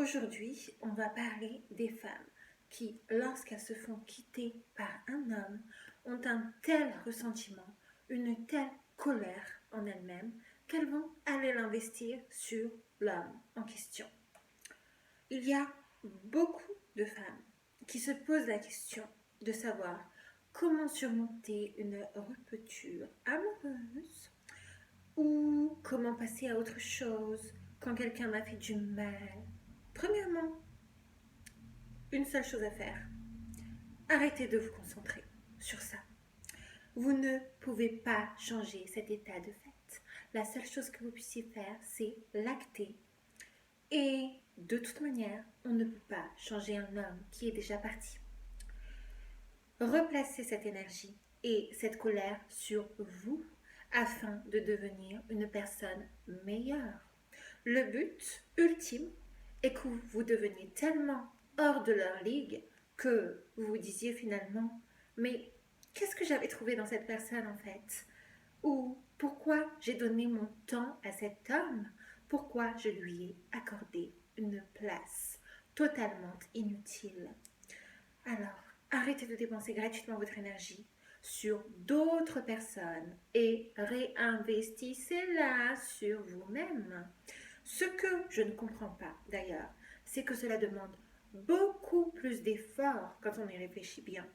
Aujourd'hui, on va parler des femmes qui, lorsqu'elles se font quitter par un homme, ont un tel ressentiment, une telle colère en elles-mêmes qu'elles vont aller l'investir sur l'homme en question. Il y a beaucoup de femmes qui se posent la question de savoir comment surmonter une rupture amoureuse ou comment passer à autre chose quand quelqu'un m'a fait du mal. Premièrement, une seule chose à faire. Arrêtez de vous concentrer sur ça. Vous ne pouvez pas changer cet état de fait. La seule chose que vous puissiez faire, c'est l'acter. Et de toute manière, on ne peut pas changer un homme qui est déjà parti. Replacez cette énergie et cette colère sur vous afin de devenir une personne meilleure. Le but ultime est que vous deveniez tellement hors de leur ligue que vous vous disiez finalement « Mais qu'est-ce que j'avais trouvé dans cette personne en fait ?» Ou « Pourquoi j'ai donné mon temps à cet homme ? Pourquoi je lui ai accordé une place totalement inutile ?» Alors, arrêtez de dépenser gratuitement votre énergie sur d'autres personnes et réinvestissez-la sur vous-même. Ce que je ne comprends pas d'ailleurs, c'est que cela demande beaucoup plus d'efforts quand on y réfléchit bien,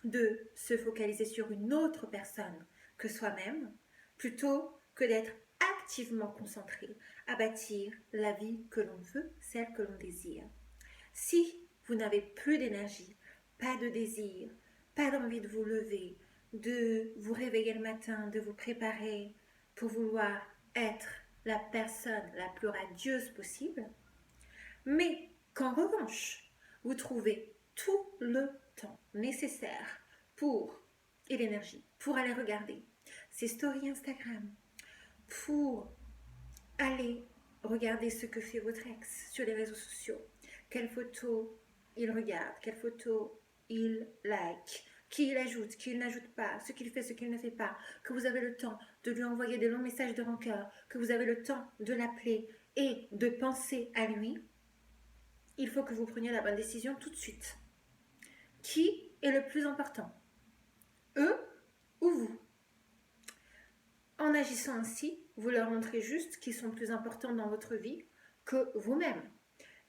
de se focaliser sur une autre personne que soi-même, plutôt que d'être activement concentré à bâtir la vie que l'on veut, celle que l'on désire. Si vous n'avez plus d'énergie, pas de désir, pas d'envie de vous lever, de vous réveiller le matin, de vous préparer pour vouloir être la personne la plus radieuse possible, mais qu'en revanche, vous trouvez tout le temps nécessaire et l'énergie pour aller regarder ces stories Instagram, pour aller regarder ce que fait votre ex sur les réseaux sociaux, quelles photos il regarde, quelles photos il like, qui il ajoute, qui il n'ajoute pas, ce qu'il fait, ce qu'il ne fait pas, que vous avez le temps de lui envoyer des longs messages de rancœur, que vous avez le temps de l'appeler et de penser à lui, il faut que vous preniez la bonne décision tout de suite. Qui est le plus important ? Eux ou vous ? En agissant ainsi, vous leur montrez juste qu'ils sont plus importants dans votre vie que vous-même.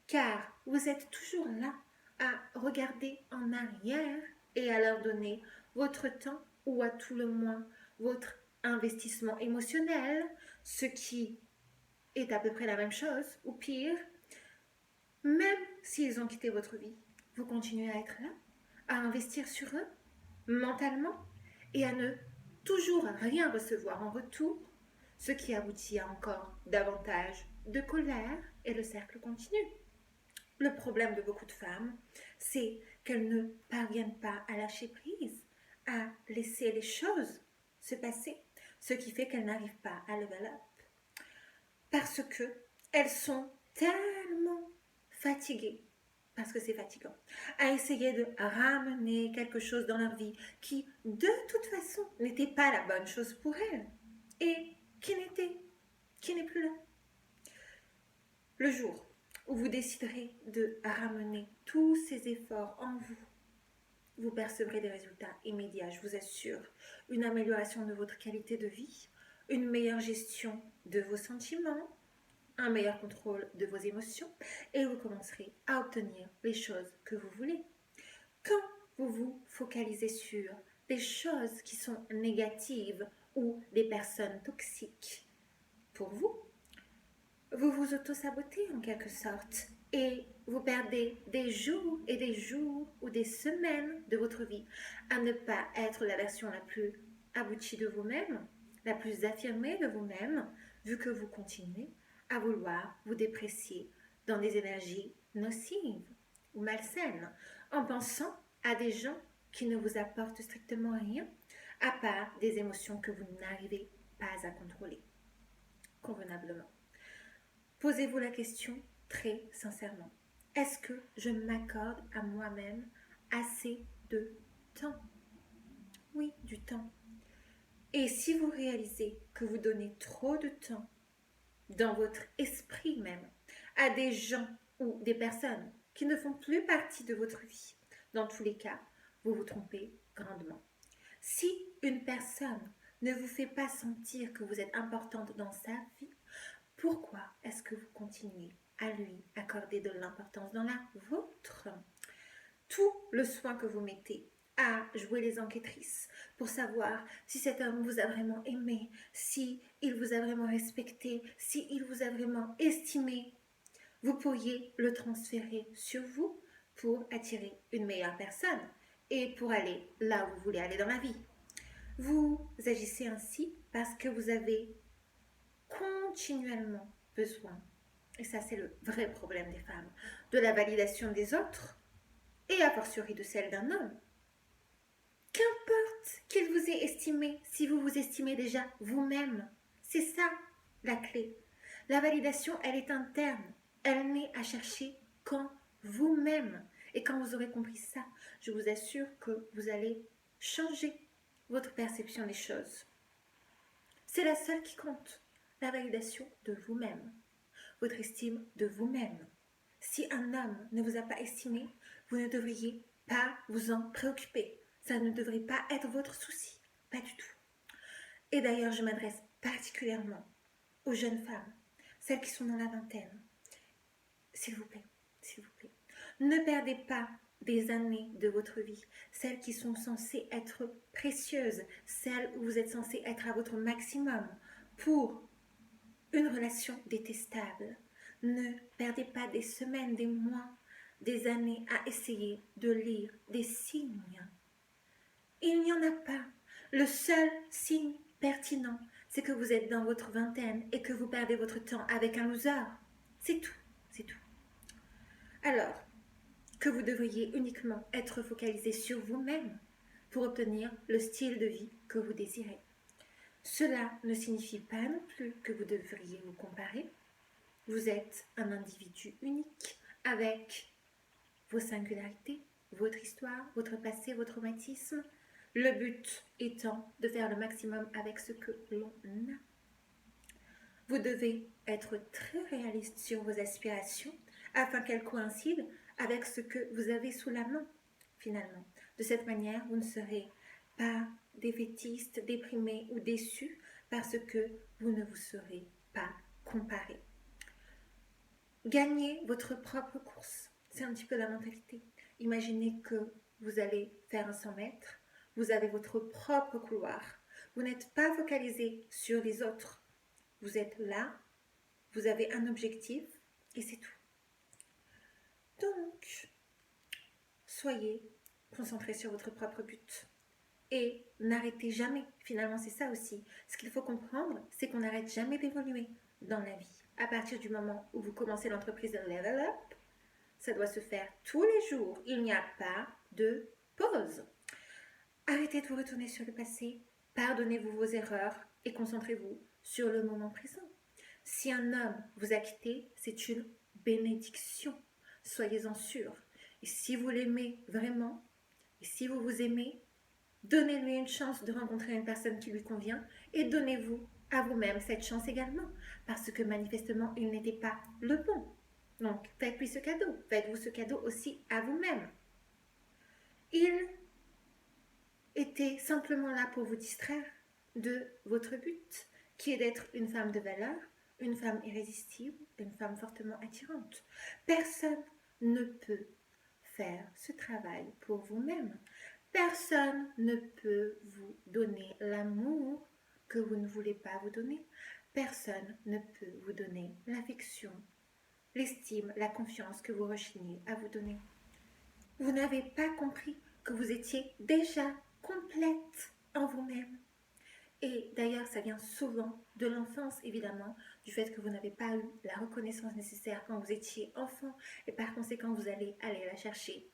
Car vous êtes toujours là à regarder en arrière et à leur donner votre temps ou à tout le moins votre investissement émotionnel, ce qui est à peu près la même chose ou pire. Même s'ils ont quitté votre vie, vous continuez à être là, à investir sur eux mentalement et à ne toujours rien recevoir en retour, ce qui aboutit à encore davantage de colère et le cercle continue. Le problème de beaucoup de femmes, c'est qu'elles ne parviennent pas à lâcher prise, à laisser les choses se passer, ce qui fait qu'elles n'arrivent pas à level up. Parce qu'elles sont tellement fatiguées, parce que c'est fatigant, à essayer de ramener quelque chose dans leur vie qui, de toute façon, n'était pas la bonne chose pour elles et qui n'est plus là. Le jour où vous déciderez de ramener tous ces efforts en vous, vous percevrez des résultats immédiats, je vous assure. Une amélioration de votre qualité de vie, une meilleure gestion de vos sentiments, un meilleur contrôle de vos émotions et vous commencerez à obtenir les choses que vous voulez. Quand vous vous focalisez sur des choses qui sont négatives ou des personnes toxiques pour vous, vous vous auto-sabotez en quelque sorte et vous perdez des jours et des jours ou des semaines de votre vie à ne pas être la version la plus aboutie de vous-même, la plus affirmée de vous-même, vu que vous continuez à vouloir vous déprécier dans des énergies nocives ou malsaines, en pensant à des gens qui ne vous apportent strictement rien, à part des émotions que vous n'arrivez pas à contrôler convenablement. Posez-vous la question très sincèrement. Est-ce que je m'accorde à moi-même assez de temps ? Oui, du temps. Et si vous réalisez que vous donnez trop de temps dans votre esprit même à des gens ou des personnes qui ne font plus partie de votre vie. Dans tous les cas, vous vous trompez grandement. Si une personne ne vous fait pas sentir que vous êtes importante dans sa vie, pourquoi est-ce que vous continuez à lui accorder de l'importance dans la vôtre? Tout le soin que vous mettez à jouer les enquêtrices pour savoir si cet homme vous a vraiment aimé, si il vous a vraiment respecté, si il vous a vraiment estimé, vous pourriez le transférer sur vous pour attirer une meilleure personne et pour aller là où vous voulez aller dans la vie. Vous agissez ainsi parce que vous avez continuellement besoin, et ça c'est le vrai problème des femmes, de la validation des autres et a fortiori de celle d'un homme. Qu'importe qu'il vous ait estimé, si vous vous estimez déjà vous-même, c'est ça la clé. La validation, elle est interne, elle n'est à chercher qu'en vous-même. Et quand vous aurez compris ça, je vous assure que vous allez changer votre perception des choses. C'est la seule qui compte, la validation de vous-même, votre estime de vous-même. Si un homme ne vous a pas estimé, vous ne devriez pas vous en préoccuper. Ça ne devrait pas être votre souci, pas du tout. Et d'ailleurs, je m'adresse particulièrement aux jeunes femmes, celles qui sont dans la vingtaine. S'il vous plaît, ne perdez pas des années de votre vie, celles qui sont censées être précieuses, celles où vous êtes censé être à votre maximum pour une relation détestable. Ne perdez pas des semaines, des mois, des années à essayer de lire des signes. Il n'y en a pas. Le seul signe pertinent, c'est que vous êtes dans votre vingtaine et que vous perdez votre temps avec un loser. C'est tout, c'est tout. Alors que vous devriez uniquement être focalisé sur vous-même pour obtenir le style de vie que vous désirez. Cela ne signifie pas non plus que vous devriez vous comparer. Vous êtes un individu unique avec vos singularités, votre histoire, votre passé, vos traumatismes. Le but étant de faire le maximum avec ce que l'on a. Vous devez être très réaliste sur vos aspirations afin qu'elles coïncident avec ce que vous avez sous la main, finalement. De cette manière, vous ne serez pas défaitiste, déprimé ou déçu parce que vous ne vous serez pas comparé. Gagnez votre propre course. C'est un petit peu la mentalité. Imaginez que vous allez faire un 100 mètres. Vous avez votre propre couloir. Vous n'êtes pas focalisé sur les autres. Vous êtes là, vous avez un objectif et c'est tout. Donc, soyez concentrés sur votre propre but. Et n'arrêtez jamais. Finalement, c'est ça aussi. Ce qu'il faut comprendre, c'est qu'on n'arrête jamais d'évoluer dans la vie. À partir du moment où vous commencez l'entreprise de Level Up, ça doit se faire tous les jours. Il n'y a pas de pause. Arrêtez de vous retourner sur le passé, pardonnez-vous vos erreurs et concentrez-vous sur le moment présent. Si un homme vous a quitté, c'est une bénédiction. Soyez-en sûrs. Et si vous l'aimez vraiment, et si vous vous aimez, donnez-lui une chance de rencontrer une personne qui lui convient et donnez-vous à vous-même cette chance également, parce que manifestement, il n'était pas le bon. Donc, faites-lui ce cadeau. Faites-vous ce cadeau aussi à vous-même. Il était simplement là pour vous distraire de votre but, qui est d'être une femme de valeur, une femme irrésistible, une femme fortement attirante. Personne ne peut faire ce travail pour vous-même. Personne ne peut vous donner l'amour que vous ne voulez pas vous donner. Personne ne peut vous donner l'affection, l'estime, la confiance que vous rechignez à vous donner. Vous n'avez pas compris que vous étiez déjà complète en vous-même. Et d'ailleurs, ça vient souvent de l'enfance, évidemment, du fait que vous n'avez pas eu la reconnaissance nécessaire quand vous étiez enfant, et par conséquent, vous allez aller la chercher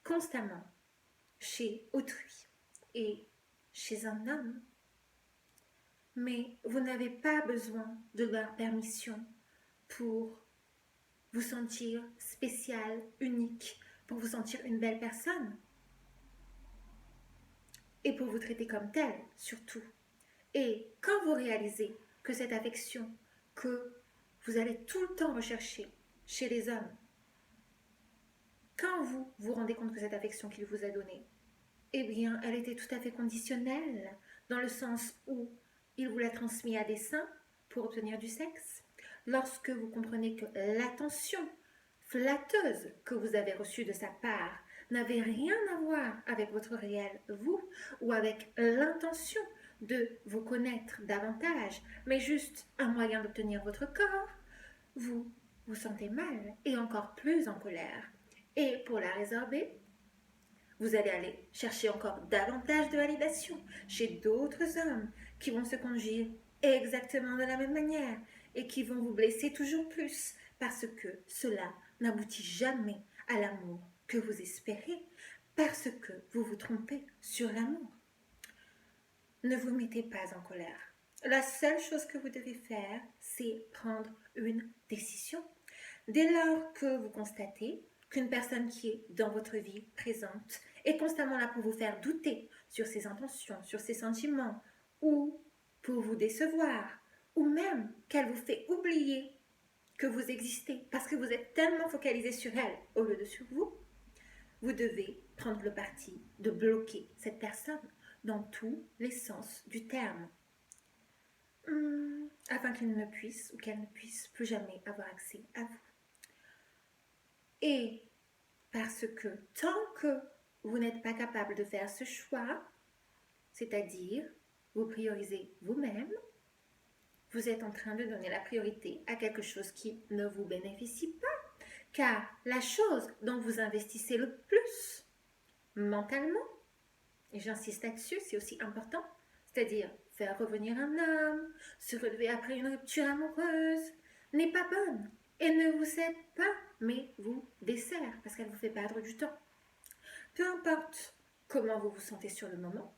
constamment chez autrui et chez un homme. Mais vous n'avez pas besoin de leur permission pour vous sentir spécial, unique, pour vous sentir une belle personne. Et pour vous traiter comme telle, surtout. Et quand vous réalisez que cette affection que vous allez tout le temps rechercher chez les hommes, quand vous vous rendez compte que cette affection qu'il vous a donnée, eh bien, elle était tout à fait conditionnelle, dans le sens où il vous l'a transmis à dessein pour obtenir du sexe. Lorsque vous comprenez que l'attention flatteuse que vous avez reçue de sa part n'avait rien à voir avec votre réel vous, ou avec l'intention de vous connaître davantage, mais juste un moyen d'obtenir votre corps, vous vous sentez mal et encore plus en colère. Et pour la résorber, vous allez aller chercher encore davantage de validation chez d'autres hommes qui vont se conduire exactement de la même manière et qui vont vous blesser toujours plus parce que cela n'aboutit jamais à l'amour que vous espérez, parce que vous vous trompez sur l'amour. Ne vous mettez pas en colère. La seule chose que vous devez faire, c'est prendre une décision. Dès lors que vous constatez qu'une personne qui est dans votre vie présente est constamment là pour vous faire douter sur ses intentions, sur ses sentiments, ou pour vous décevoir, ou même qu'elle vous fait oublier que vous existez parce que vous êtes tellement focalisé sur elle au lieu de sur vous, vous devez prendre le parti de bloquer cette personne dans tous les sens du terme, afin qu'il ne puisse ou qu'elle ne puisse plus jamais avoir accès à vous. Et parce que tant que vous n'êtes pas capable de faire ce choix, c'est-à-dire vous priorisez vous-même, vous êtes en train de donner la priorité à quelque chose qui ne vous bénéficie pas. Car la chose dont vous investissez le plus mentalement, et j'insiste là-dessus, c'est aussi important, c'est-à-dire faire revenir un homme, se relever après une rupture amoureuse, n'est pas bonne et ne vous aide pas, mais vous dessert parce qu'elle vous fait perdre du temps. Peu importe comment vous vous sentez sur le moment,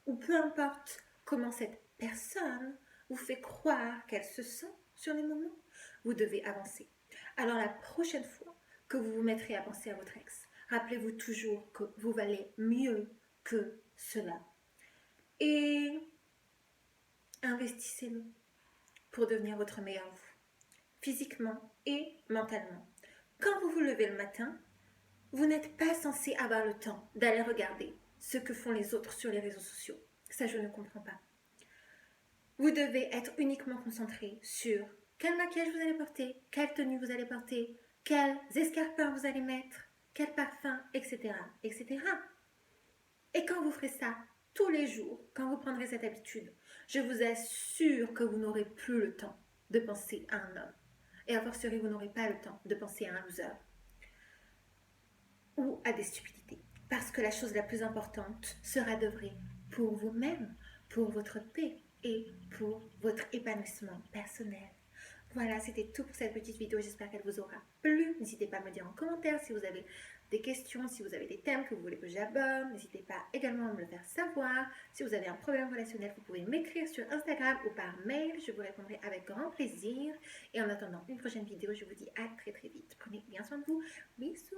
ou peu importe comment cette personne vous fait croire qu'elle se sent sur les moments, vous devez avancer. Alors la prochaine fois que vous vous mettrez à penser à votre ex, rappelez-vous toujours que vous valez mieux que cela. Et investissez-le pour devenir votre meilleur vous, physiquement et mentalement. Quand vous vous levez le matin, vous n'êtes pas censé avoir le temps d'aller regarder ce que font les autres sur les réseaux sociaux. Ça, je ne comprends pas. Vous devez être uniquement concentré sur quel maquillage vous allez porter, quelle tenue vous allez porter, quels escarpins vous allez mettre, quel parfum, etc., etc. Et quand vous ferez ça tous les jours, quand vous prendrez cette habitude, je vous assure que vous n'aurez plus le temps de penser à un homme. Et a fortiori, vous n'aurez pas le temps de penser à un loser ou à des stupidités. Parce que la chose la plus importante sera d'œuvrer pour vous-même, pour votre paix et pour votre épanouissement personnel. Voilà, c'était tout pour cette petite vidéo. J'espère qu'elle vous aura plu. N'hésitez pas à me dire en commentaire si vous avez des questions, si vous avez des thèmes que vous voulez que j'aborde. N'hésitez pas également à me le faire savoir. Si vous avez un problème relationnel, vous pouvez m'écrire sur Instagram ou par mail. Je vous répondrai avec grand plaisir. Et en attendant une prochaine vidéo, je vous dis à très très vite. Prenez bien soin de vous. Bisous.